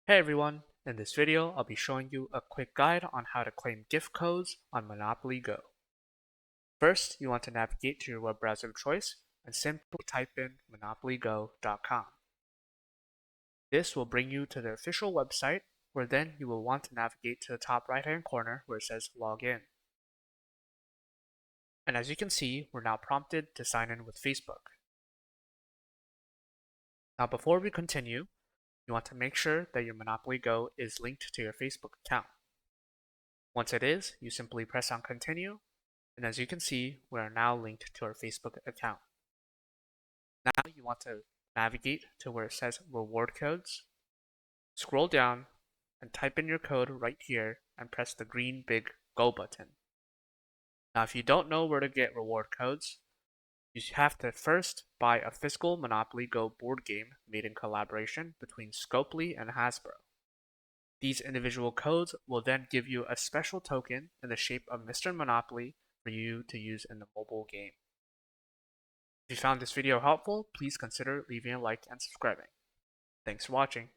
Hey everyone, in this video I'll be showing you a quick guide on how to claim gift codes on Monopoly Go. First, you want to navigate to your web browser of choice and simply type in monopolygo.com. This will bring you to the official website where then you will want to navigate to the top right hand corner where it says login. And as you can see, we're now prompted to sign in with Facebook. Now before we continue, you want to make sure that your Monopoly Go is linked to your Facebook account. Once it is, you simply press on continue, and as you can see, we are now linked to our Facebook account. Now you want to navigate to where it says reward codes, scroll down, and type in your code right here and press the green big go button. Now if you don't know where to get reward codes, you have to first buy a physical Monopoly Go board game made in collaboration between Scopely and Hasbro. These individual codes will then give you a special token in the shape of Mr. Monopoly for you to use in the mobile game. If you found this video helpful, please consider leaving a like and subscribing. Thanks for watching.